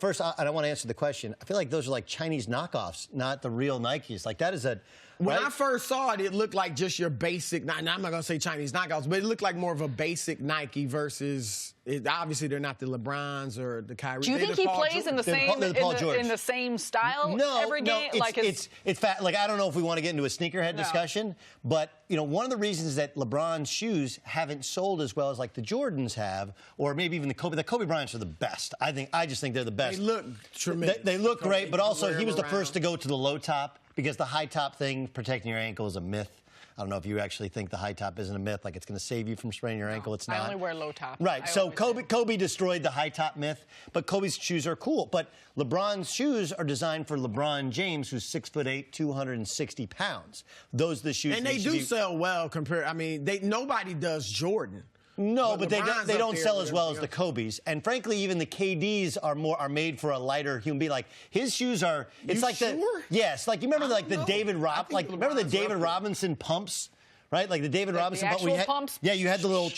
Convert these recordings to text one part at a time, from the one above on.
first, I don't want to answer the question. I feel like those are like Chinese knockoffs, not the real Nikes. Like that is a. When I first saw it, it looked like just your basic. I'm not going to say Chinese knockouts, but it looked like more of a basic Nike versus. Obviously, they're not the LeBrons or the Kyrie. Do you think he plays in the same style every game? No, it's fat. Like I don't know if we want to get into a sneakerhead discussion, but one of the reasons that LeBron's shoes haven't sold as well as like the Jordans have, or maybe even the Kobe Bryants are the best. I just think they're the best. They look tremendous. They look great, but also he was the first to go to the low top because the high top thing protecting your ankle is a myth. I don't know if you actually think the high top isn't a myth, like it's going to save you from spraining your ankle. It's not. I only wear low top. Right. So Kobe destroyed the high top myth, but Kobe's shoes are cool. But LeBron's shoes are designed for LeBron James, who's 6'8", 260 pounds. Those are the shoes. And they do sell well compared. I mean, nobody does Jordan. No, but they don't sell as well as the Kobe's. And frankly, even the KDs are made for a lighter human being. Like his shoes are. It's like yes. Like you remember like the David remember the David Robinson pumps, right? Like the David Robinson pumps. Yeah, you had the little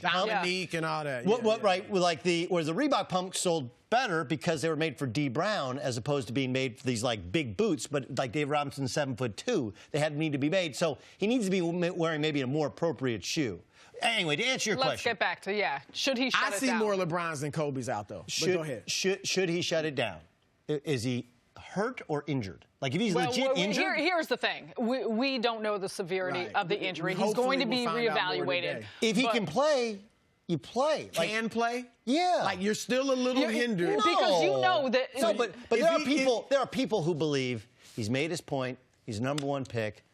Dominique and all that. Right? With like whereas the Reebok pump sold better because they were made for D. Brown as opposed to being made for these like big boots. But like David Robinson's 7'2", they had need to be made. So he needs to be wearing maybe a more appropriate shoe. Anyway, to answer your question. Let's get back to, should he shut it down? I see more LeBrons than Kobe's out, though. But go ahead. Should he shut it down? Is he hurt or injured? Like, if he's legit injured? Here's the thing. We don't know the severity of the injury. He's going to be reevaluated. If he can play, you play. Can play? Yeah. Like, you're still a little hindered. Because you know that. No, but there are people who believe he's made his point, he's number one pick.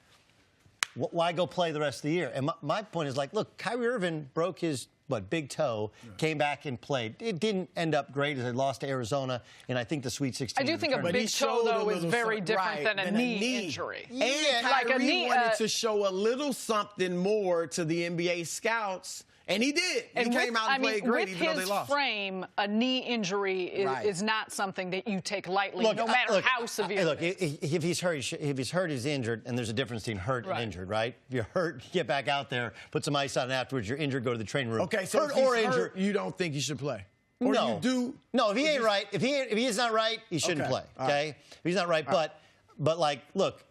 Why go play the rest of the year? And my point is like, look, Kyrie Irving broke his big toe, came back and played. It didn't end up great as they lost to Arizona, and I think the Sweet 16. I do think a big toe though is very different than a knee injury. And Kyrie wanted to show a little something more to the NBA scouts. And he did. He came out and played great, even though they lost. With his frame, a knee injury is not something that you take lightly, no matter how severe. Look, if he's hurt, he's injured, and there's a difference between hurt and injured, right? If you're hurt, get back out there, put some ice on afterwards. You're injured, go to the training room. Okay, so hurt or injured, you don't think he should play? Or no, you do? No, if he ain't right, if he is not right, he shouldn't play. Okay, if he's not right, but like, look,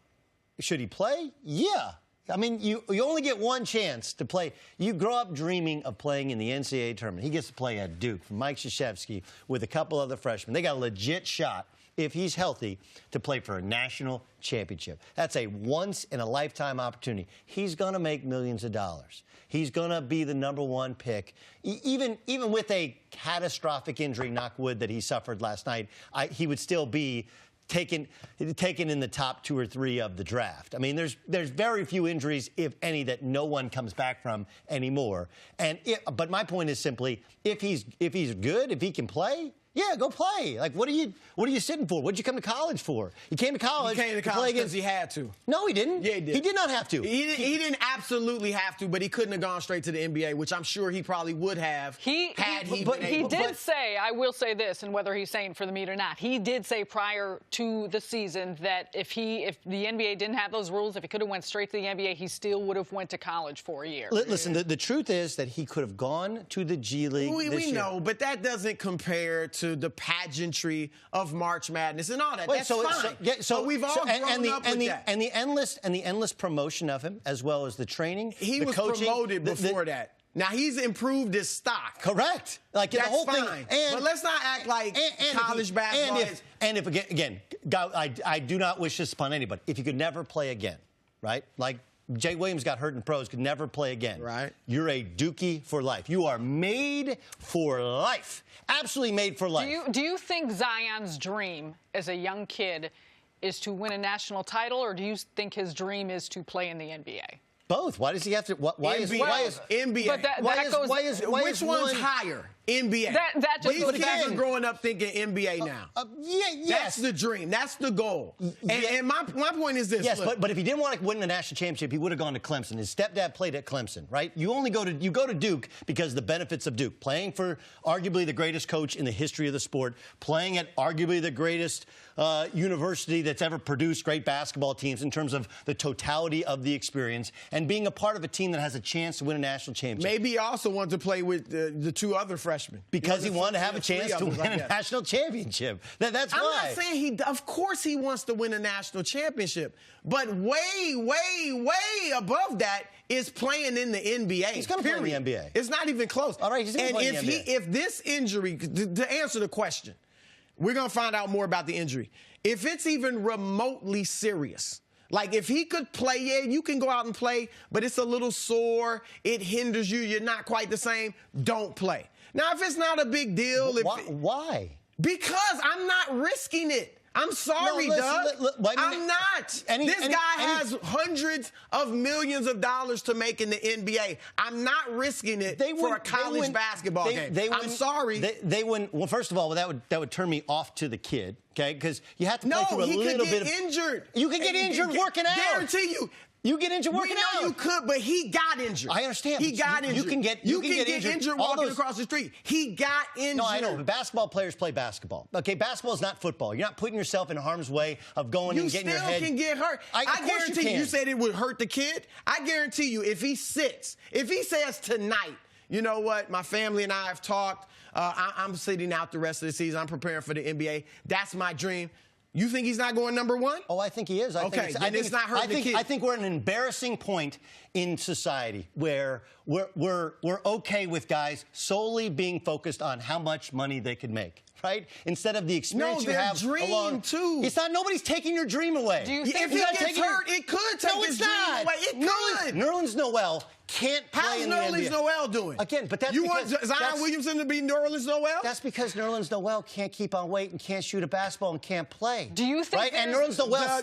should he play? Yeah. I mean, you only get one chance to play. You grow up dreaming of playing in the NCAA tournament. He gets to play at Duke from Mike Krzyzewski with a couple other freshmen. They got a legit shot, if he's healthy, to play for a national championship. That's a once-in-a-lifetime opportunity. He's going to make millions of dollars. He's going to be the number one pick. Even with a catastrophic injury, knock wood, that he suffered last night, he would still be taken in the top 2 or 3 of the draft. I mean, there's very few injuries, if any, that no one comes back from anymore. But my point is simply, if he's good, if he can play, yeah, go play. Like, what are you sitting for? What'd you come to college for? You came to college. He came to college because he had to. No, he didn't. Yeah, he did. He did not have to. He didn't absolutely have to, but he couldn't have gone straight to the NBA, which I'm sure he probably would have had he been able. He did say, I will say this, and whether he's saying for the meet or not, he did say prior to the season that if the NBA didn't have those rules, if he could have went straight to the NBA, he still would have went to college for a year. Listen, the truth is that he could have gone to the G League this year. We know, but that doesn't compare to the pageantry of March Madness and all that. That's fine. So we've all grown up with that. And the endless promotion of him, as well as the training, he was promoted before that. Now, he's improved his stock. Correct. Like, that's the whole fine. thing. But let's not act like college basketball is. And if again, I do not wish this upon anybody. If you could never play again, right? Like Jay Williams got hurt in pros, could never play again. Right. You're a Dookie for life. You are made for life. Absolutely made for life. Do you think Zion's dream as a young kid is to win a national title, or do you think his dream is to play in the NBA? Both. Why does he have to? Why is NBA? But which one's higher? NBA. That just These kids are growing up thinking NBA now. Yes. That's the dream. That's the goal. And my point is this. Yes, look, but if he didn't want to win the national championship, he would have gone to Clemson. His stepdad played at Clemson, right? You go to Duke because of the benefits of Duke, playing for arguably the greatest coach in the history of the sport, playing at arguably the greatest university that's ever produced great basketball teams in terms of the totality of the experience, and being a part of a team that has a chance to win a national championship. Maybe he also wanted to play with the 2 other freshmen. freshman? Because he wanted to have a chance to win a national championship. That's why. I'm not saying of course he wants to win a national championship. But way, way, way above that is playing in the NBA. He's going to play in the NBA. It's not even close. All right, he's going to play in the NBA. If this injury, to answer the question, we're going to find out more about the injury. If it's even remotely serious, like if he could play, yeah, you can go out and play, but it's a little sore, it hinders you, you're not quite the same, don't play. Now, if it's not a big deal. Why? Because I'm not risking it. I'm sorry, Doug. I'm not. This guy has hundreds of millions of dollars to make in the NBA. I'm not risking it for a college basketball game. I'm sorry. Well, first of all, that would turn me off to the kid, okay? Because you have to play through a little bit of. No, he could get injured. You can get injured working out. Guarantee you. You get injured working out. We know you could, but he got injured. I understand. He got injured. You can get injured walking across the street. He got injured. No, I know. But basketball players play basketball. Okay, basketball is not football. You're not putting yourself in harm's way of going and getting your head. You still can get hurt. I guarantee you said it would hurt the kid. I guarantee you if he sits, if he says tonight, you know what, my family and I have talked, I'm sitting out the rest of the season. I'm preparing for the NBA. That's my dream. You think he's not going number one? Oh, I think he is. I think it's not hurting the kid. I think we're at an embarrassing point in society where we're okay with guys solely being focused on how much money they can make, right? Instead of the experience you have dream too. It's not. Nobody's taking your dream away. Do you think if he gets hurt, it could take his dream away. It could. Nerlens Noel can't play in the NBA. How's Nerlens Noel doing? Again, but that's you because want Zion Williamson to be Nerlens Noel? That's because Nerlens Noel can't keep on weight and can't shoot a basketball and can't play. Do you think? Right? And Nerlens Noel I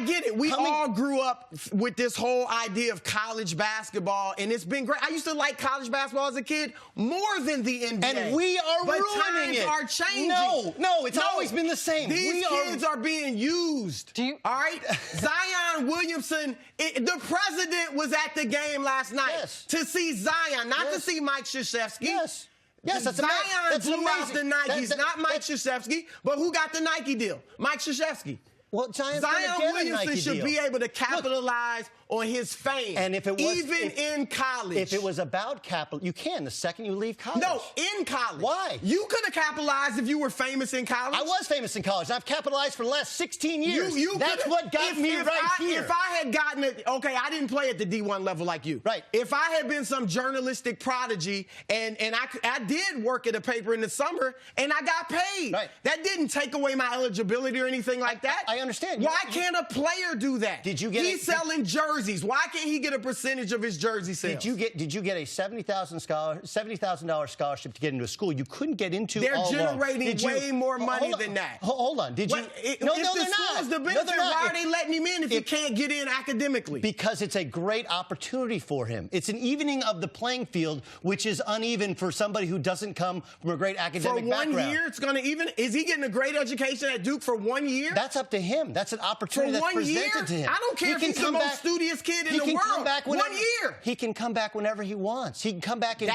get it. We all grew up with this whole idea of college basketball, and it's been great. I used to like college basketball as a kid more than the NBA. And we are ruining it. But times are changing. No, it's always been the same. These kids are being used. All right? Zion Williamson, the president was at the game last night to see Zion, not to see Mike Krzyzewski. Yes, that's Zion blew out the Nikes, not Mike Krzyzewski, but who got the Nike deal? Mike Krzyzewski. Well, Zion Williamson should be able to capitalize on his fame, and if it was, even in college. If it was about capital, you can the second you leave college. No, in college. Why? You could have capitalized if you were famous in college. I was famous in college. I've capitalized for the last 16 years. That's what got me right here. If I had gotten it, okay, I didn't play at the D1 level like you. Right. If I had been some journalistic prodigy and I did work at a paper in the summer and I got paid. Right. That didn't take away my eligibility or anything like that. I understand. Why can't a player do that? He's selling jerseys. Why can't he get a percentage of his jersey sales? Did you get a $70,000 scholarship to get into a school you couldn't get into? They're generating way more money than that. Hold on. Did you? No, they're not. Why are they letting him in if you can't get in academically? Because it's a great opportunity for him. It's an evening of the playing field, which is uneven for somebody who doesn't come from a great academic background. For 1 year, it's going to even. Is he getting a great education at Duke for 1 year? That's up to him. That's an opportunity that's presented to him. I don't care if he's the most studious kid in the world. 1 year. He can come back whenever he wants. He can come back and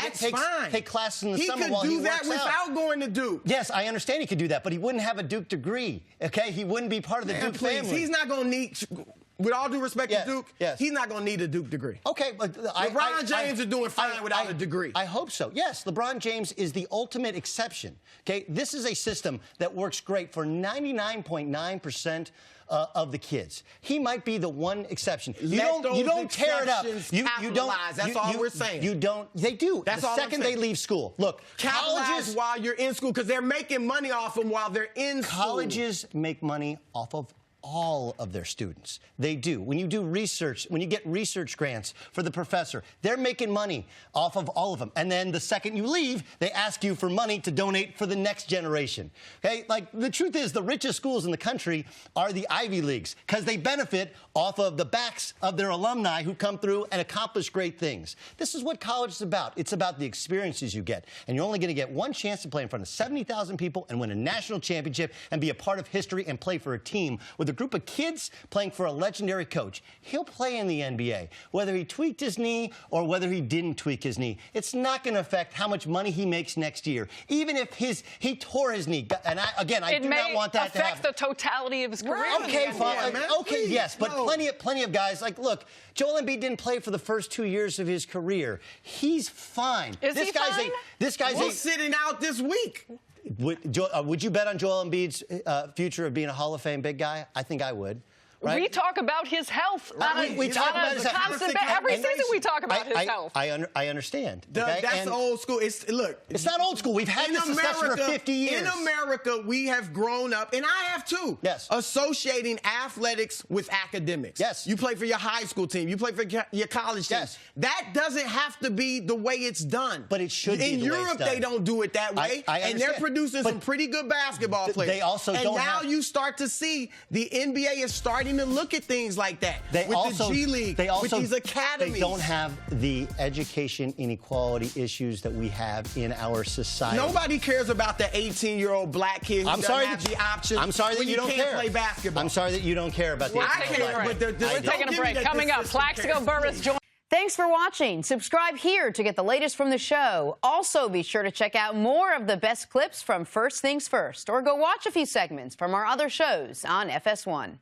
take classes in the summer while he works out. He could do that without going to Duke. Yes, I understand he could do that, but he wouldn't have a Duke degree, okay? He wouldn't be part of the Duke family. He's not going to need, with all due respect to Duke, he's not going to need a Duke degree. Okay, but LeBron James is doing fine without a degree. I hope so. Yes, LeBron James is the ultimate exception, okay? This is a system that works great for 99.9% of the kids. He might be the one exception. You don't tear it up. You don't. That's all we're saying. You don't. They do. That's the all second they leave school. Look, colleges while you're in school because they're making money off them while they're in school. Colleges make money off of all of their students. They do. When you do research, when you get research grants for the professor, they're making money off of all of them. And then the second you leave, they ask you for money to donate for the next generation. Okay? Like, the truth is, the richest schools in the country are the Ivy Leagues because they benefit off of the backs of their alumni who come through and accomplish great things. This is what college is about. It's about the experiences you get. And you're only going to get one chance to play in front of 70,000 people and win a national championship and be a part of history and play for a team with a group of kids playing for a legendary coach. He'll play in the NBA. Whether he tweaked his knee or whether he didn't tweak his knee, it's not going to affect how much money he makes next year. Even if he tore his knee. And I do not want that to happen. It may affect the totality of his career. Okay, fine. Okay, yes, but plenty of guys. Like, look, Joel Embiid didn't play for the first 2 years of his career. He's fine. Is he fine? We're sitting out this week. Would you bet on Joel Embiid's future of being a Hall of Fame big guy? I think I would. Right? We talk about his health. We talk about his health. Every season we talk about his health. I understand. Okay? That's old school. It's not old school. We've had this discussion for 50 years. In America, we have grown up, and I have too. Yes. Associating athletics with academics. Yes. You play for your high school team. You play for your college team. Yes. That doesn't have to be the way it's done. But it should be in the way Europe, it's done. they don't do it that way. I and they're producing some pretty good basketball players. They also and don't now have... you start to see the NBA is starting to look at things like that. The G League, with these academies. They don't have the education inequality issues that we have in our society. Nobody cares about the 18-year-old black kid who doesn't have the option. I'm sorry that you don't care. Play basketball. I'm sorry that you don't care about the 18-year-old black kid. We're taking a break. Coming up, Plaxico Burress joins. Thanks for watching. Subscribe here to get the latest from the show. Also, be sure to check out more of the best clips from First Things First, or go watch a few segments from our other shows on FS1.